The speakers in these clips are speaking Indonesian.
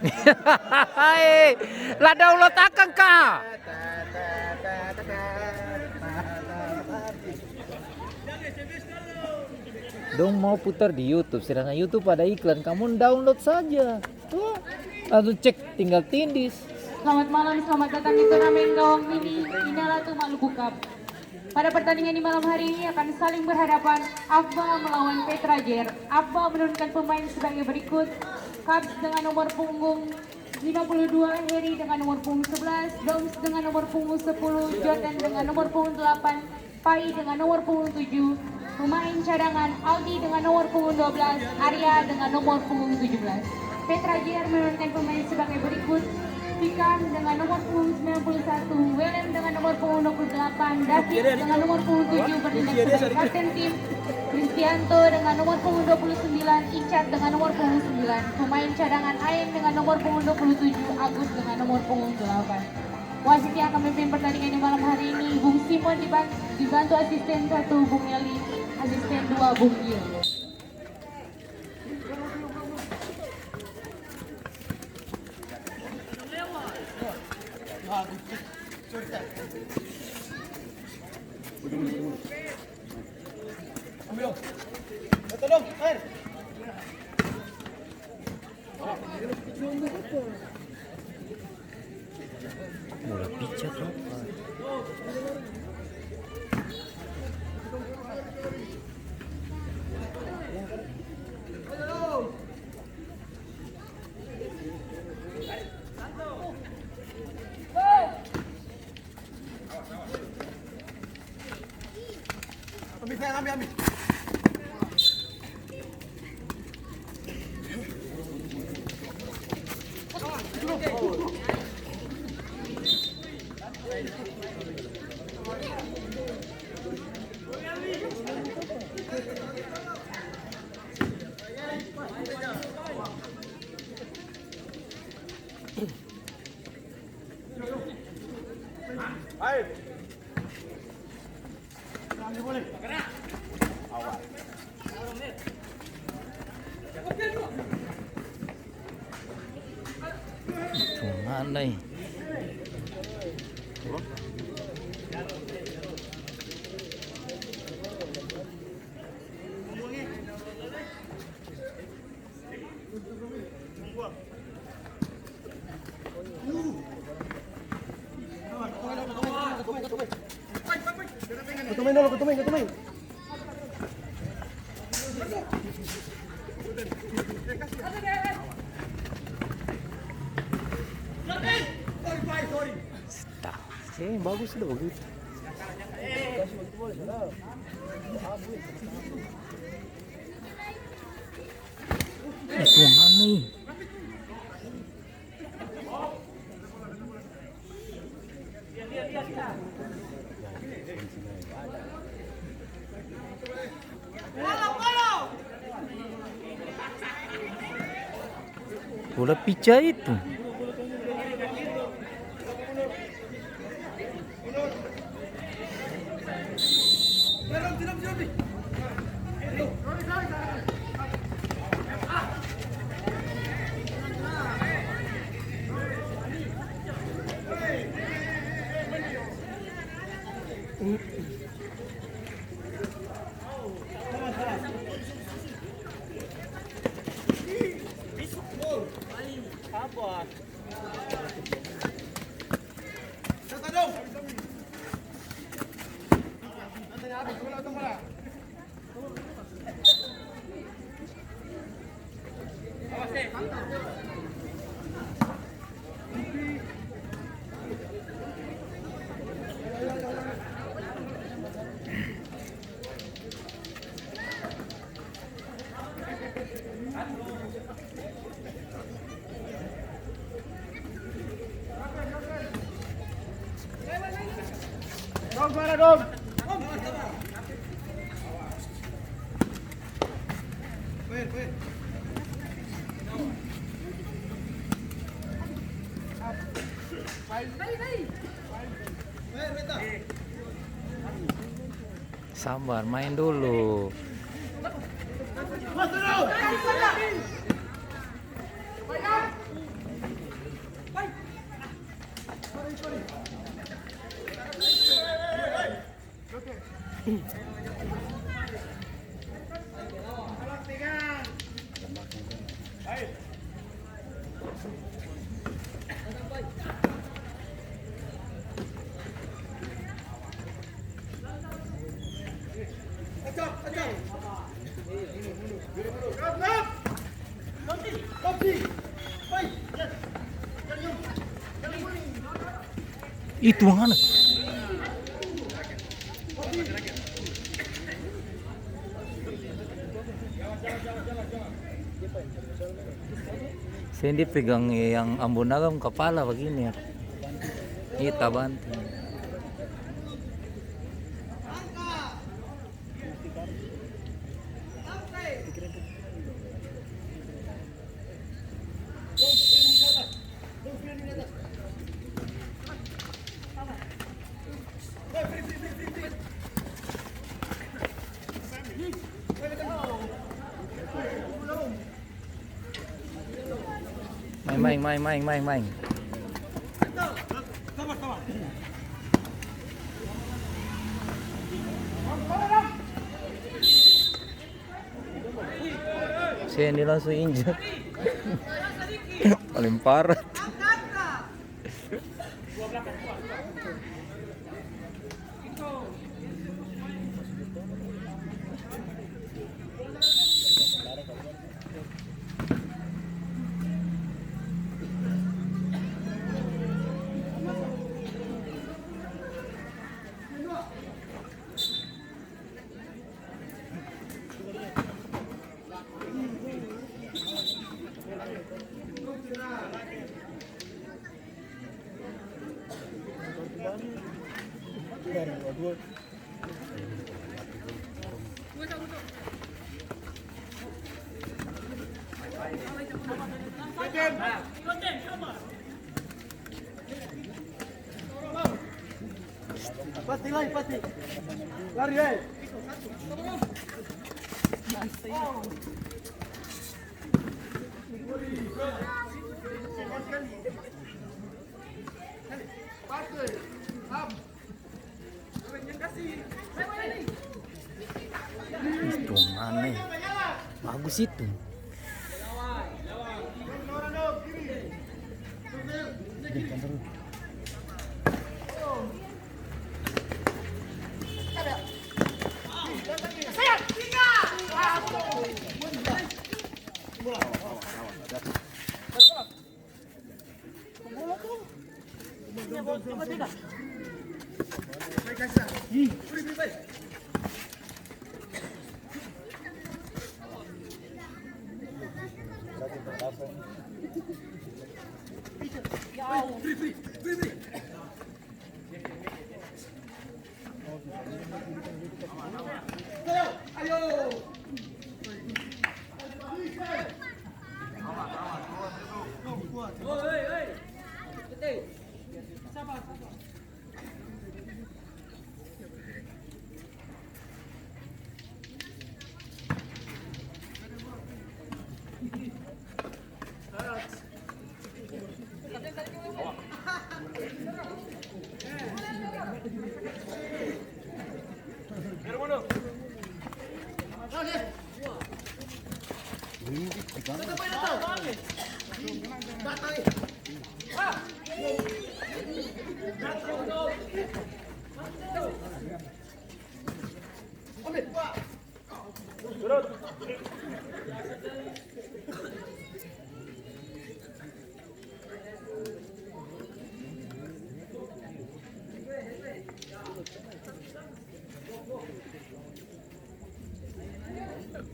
Hai, lah download akan kak. Dong mau putar di YouTube, sedangkan YouTube ada iklan, kamu download saja. Tuh, lalu cek, tinggal tindis. Selamat malam, selamat datang di turnamen gawang mini Inalatu Maluku Cup. Pada pertandingan di malam hari ini akan saling berhadapan Abba melawan Petra Jer. Abba menurunkan pemain sebagai berikut: Cubs dengan nomor punggung 52, Heri dengan nomor punggung 11, Doms dengan nomor punggung 10, Jordan dengan nomor punggung 8, Pai dengan nomor punggung 7. Pemain cadangan Aldi dengan nomor punggung 12, Arya dengan nomor punggung 17. Petra Jer menurunkan pemain sebagai berikut: Pikan dengan nomor punggung 91, Willem dengan nomor punggung 28, David dengan nomor punggung 7 bertindak sebagai kapten tim, Kristianto dengan nomor punggung 29, Icat dengan nomor punggung 9, pemain cadangan Ain dengan nomor punggung 27, Agus dengan nomor punggung 8. Wasit yang akan memimpin pertandingan di malam hari ini, Bung Simon dibantu asisten 1 Bung Yeli, asisten 2 Bung Gil. Bola pijat apa? Ambil. Ayo. Boleh. Awal. Mana nih? Ketumain. Bagus udah begitu. Itu aneh. Bola pica itu. Dom, mana dom? Sabar, main dulu. Itu mana? Sandy pegang yang Ambon Agam kepala begini ya. Kita bantu. Main. Sandy langsung injak. Paling parah. Pasti. Lari, hei. Itu aneh. Bagus itu.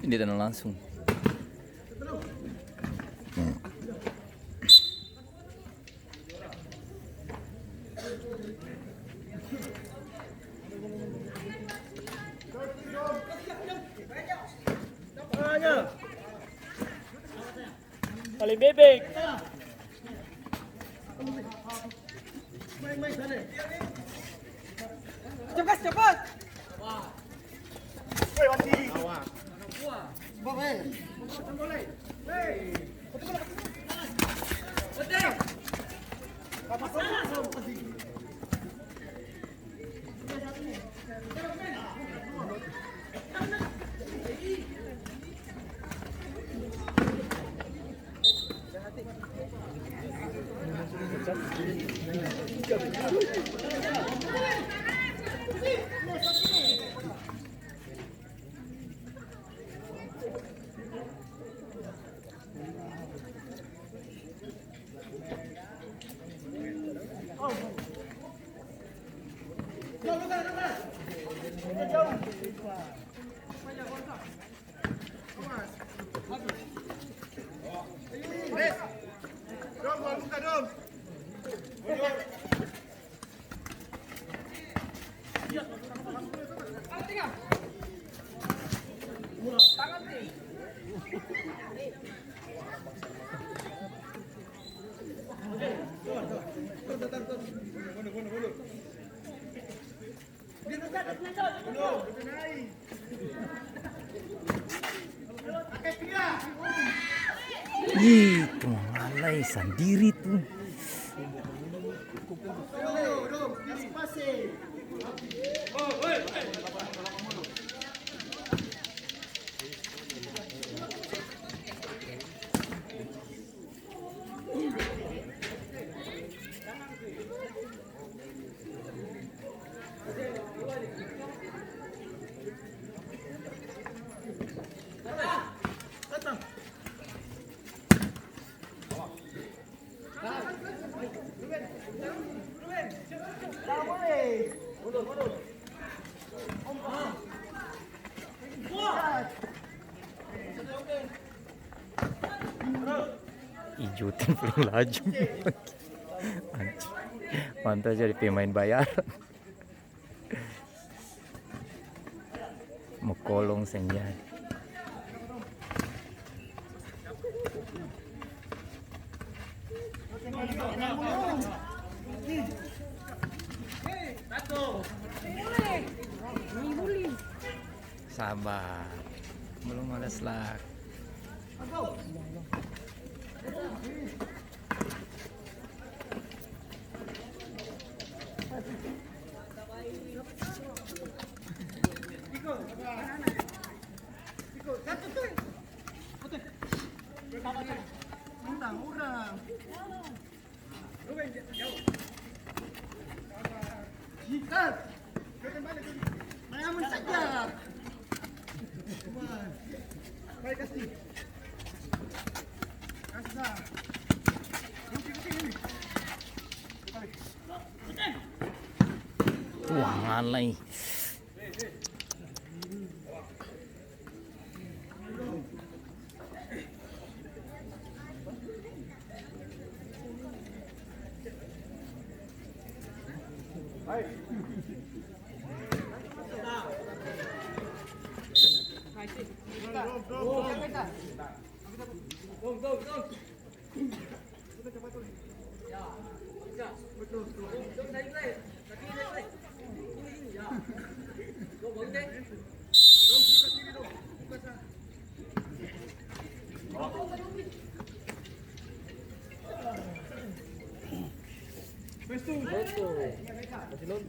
Ini tanah langsung. Paling bebek. Cepat. Woi, Wati. Awak. Boleh. Hei. Dom, buat buka dom. Itu alay sendiri tuh. Ijutin paling laju. Anjing. Mantap jadi pemain bayaran. Mekolong senjata. Sabar, belum ada selak. Urang. Jikat. Mayaman saja. Baik kasih. Kasih. Wah, alay.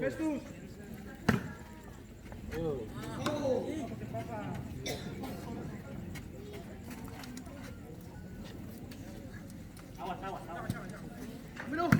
Festus. Minum.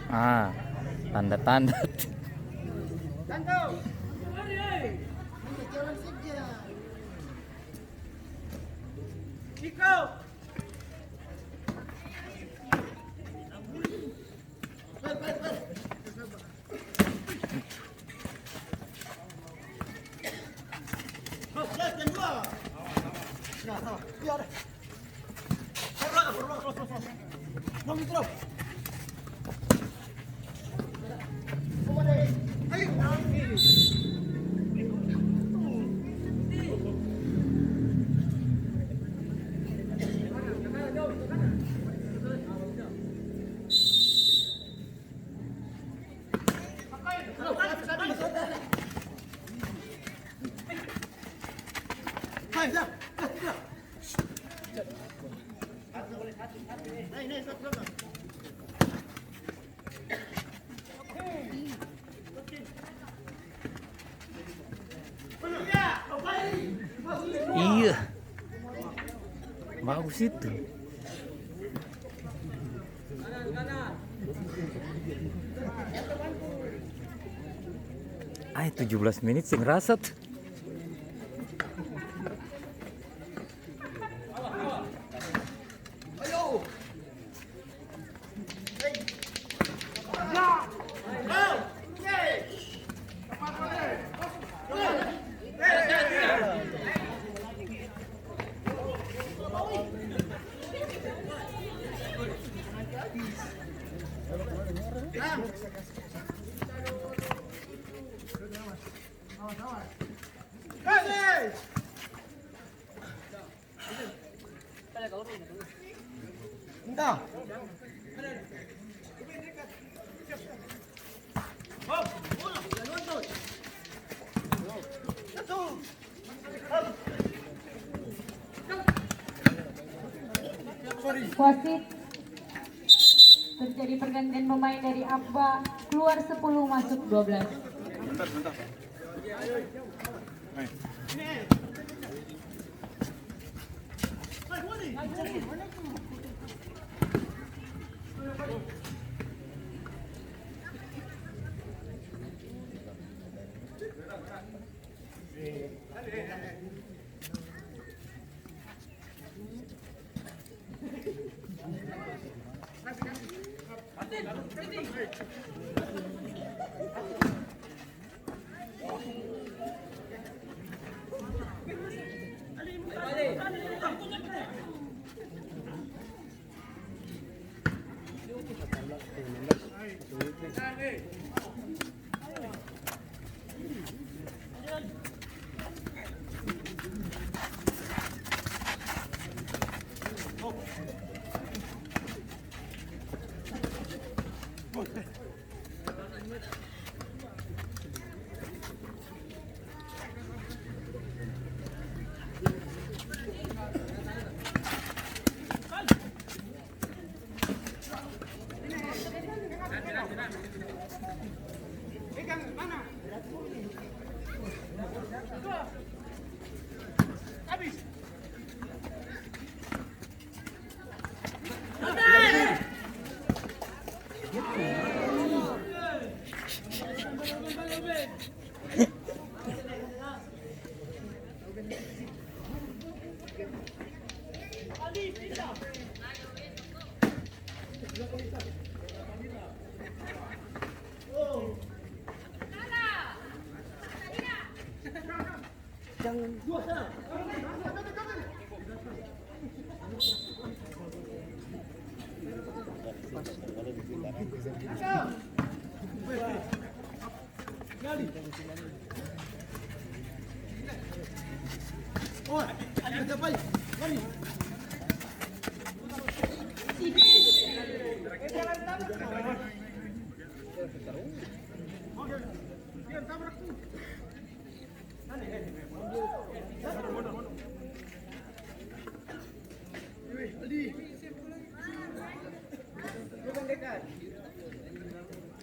Ah, tanda-tanda. Tanto. Iko. Iya. Bagus itu. Ah, 17 menit sing rasat. Entah. Wasit, terjadi pergantian pemain dari Abba, keluar 10 masuk 12. Oh, ada apa? Lari.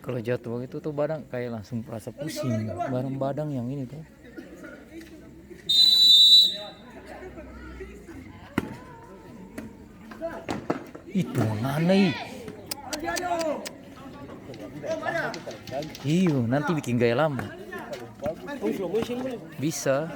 Kalau jatuh itu tuh badan kayak langsung rasa pusing. Barang badan yang ini tuh. Itu aneh. Iyo, nanti bikin gaya lama. Bisa.